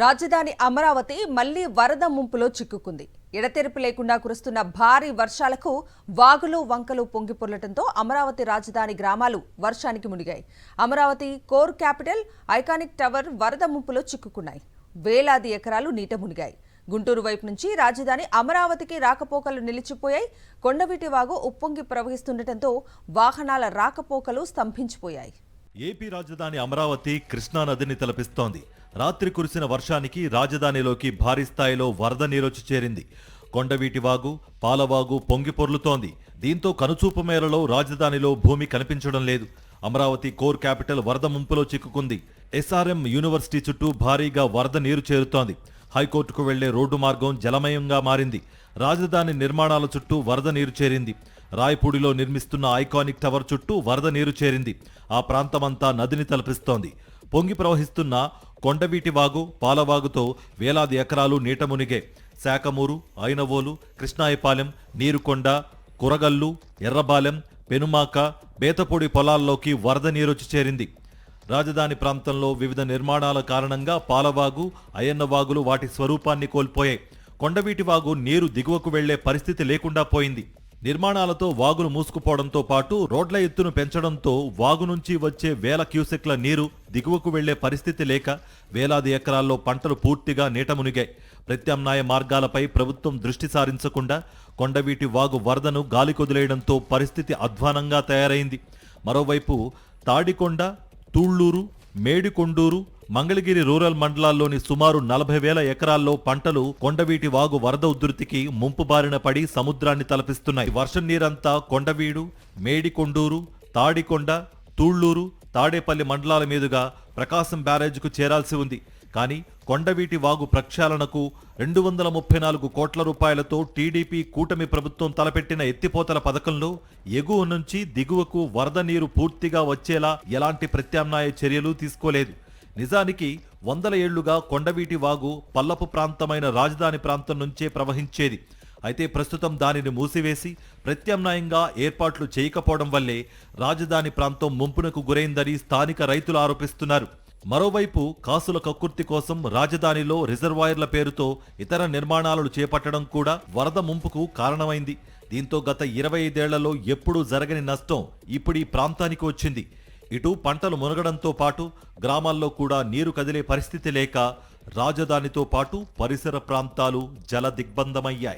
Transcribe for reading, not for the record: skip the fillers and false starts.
రాజధాని అమరావతి మళ్లీ వరద ముంపులో చిక్కుకుంది. ఎడతెరిపి లేకుండా కురుస్తున్న భారీ వర్షాలకు వాగులు వంకలు పొంగిపొర్లటంతో అమరావతి రాజధాని గ్రామాలు వర్షానికి మునిగాయి. Amaravati core capital iconic tower వరద ముంపులో చిక్కుకున్నాయి. వేలాది ఎకరాలు నీట మునిగాయి. గుంటూరు వైపు నుంచి రాజధాని అమరావతికి రాకపోకలు నిలిచిపోయాయి. కొండవీటి వాగు ఉప్పొంగి ప్రవహిస్తుండటంతో వాహనాల రాకపోకలు స్తంభించిపోయాయి. ఏపీ రాజధాని అమరావతి కృష్ణానదిని తలపిస్తోంది. రాత్రి కురిసిన వర్షానికి రాజధానిలోకి భారీ స్థాయిలో వరద నీరొచ్చి చేరింది. కొండవీటి వాగు, పాలవాగు పొంగి పొర్లుతోంది. దీంతో కనుచూపు మేరలో రాజధానిలో భూమి కనిపించడం లేదు. అమరావతి కోర్ క్యాపిటల్ వరద ముంపులో చిక్కుకుంది. ఎస్ఆర్ఎం యూనివర్సిటీ చుట్టూ భారీగా వరద నీరు చేరుతోంది. హైకోర్టుకు వెళ్లే రోడ్డు మార్గం జలమయంగా మారింది. రాజధాని నిర్మాణాల చుట్టూ వరద నీరు చేరింది. రాయపూడిలో నిర్మిస్తున్న ఐకానిక్ టవర్ చుట్టూ వరద నీరు చేరింది. ఆ ప్రాంతమంతా నదిని తలపిస్తోంది. పొంగి ప్రవహిస్తున్న కొండవీటి వాగు, పాలవాగుతో వేలాది ఎకరాలు నీట మునిగే. శాఖమూరు, ఐనవోలు, కృష్ణాయపాలెం, నీరుకొండ, కురగల్లు, ఎర్రబాలెం, పెనుమాక, బేతపూడి పొలాల్లోకి వరద నీరొచ్చి చేరింది. రాజధాని ప్రాంతంలో వివిధ నిర్మాణాల కారణంగా పాలవాగు, అయ్యన్నవాగులు వాటి స్వరూపాన్ని కోల్పోయాయి. కొండవీటి వాగు నీరు దిగువకు వెళ్లే పరిస్థితి లేకుండా పోయింది. నిర్మాణాలతో వాగులు మూసుకుపోవడంతో పాటు రోడ్ల ఎత్తును పెంచడంతో వాగు నుంచి వచ్చే వేల క్యూసెక్ల నీరు దిగువకు వెళ్లే పరిస్థితి లేక వేలాది ఎకరాల్లో పంటలు పూర్తిగా నీట మునిగాయి. ప్రత్యామ్నాయ మార్గాలపై ప్రభుత్వం దృష్టి సారించకుండా కొండవీటి వాగు వరదను గాలికొదిలేయడంతో పరిస్థితి అధ్వానంగా తయారైంది. మరోవైపు తాడికొండ, తూళ్లూరు, మేడికొండూరు, మంగళగిరి రూరల్ మండలాల్లోని సుమారు 40,000 ఎకరాల్లో పంటలు కొండవీటి వాగు వరద ఉధృతికి ముంపు బారిన పడి సముద్రాన్ని తలపిస్తున్నాయి. వర్షం నీరంతా కొండవీడు, మేడికొండూరు, తాడికొండ, తూళ్లూరు, తాడేపల్లి మండలాల మీదుగా ప్రకాశం బ్యారేజ్కు చేరాల్సి ఉంది. కానీ కొండవీటి వాగు ప్రక్షాళనకు 234 కోట్ల రూపాయలతో టీడీపీ కూటమి ప్రభుత్వం తలపెట్టిన ఎత్తిపోతల పథకంలో ఎగువ నుంచి దిగువకు వరద నీరు పూర్తిగా వచ్చేలా ఎలాంటి ప్రత్యామ్నాయ చర్యలు తీసుకోలేదు. నిజానికి 100 ఏళ్లుగా కొండవీటి వాగు పల్లపు ప్రాంతమైన రాజధాని ప్రాంతం నుంచే ప్రవహించేది. అయితే ప్రస్తుతం దానిని మూసివేసి ప్రత్యామ్నాయంగా ఏర్పాట్లు చేయకపోవడం వల్లే రాజధాని ప్రాంతం ముంపునకు గురైందని స్థానిక రైతులు ఆరోపిస్తున్నారు. మరోవైపు కాసుల కక్కుర్తి కోసం రాజధానిలో రిజర్వాయర్ల పేరుతో ఇతర నిర్మాణాలను చేపట్టడం కూడా వరద ముంపుకు కారణమైంది. దీంతో గత 25 ఏళ్లలో ఎప్పుడూ జరగని నష్టం ఇప్పుడు ఈ ప్రాంతానికి వచ్చింది. ఇటు పంటలు మునగడంతో పాటు గ్రామాల్లో కూడా నీరు కదిలే పరిస్థితి లేక రాజధానితో పాటు పరిసర ప్రాంతాలు జల దిగ్బంధమయ్యాయి.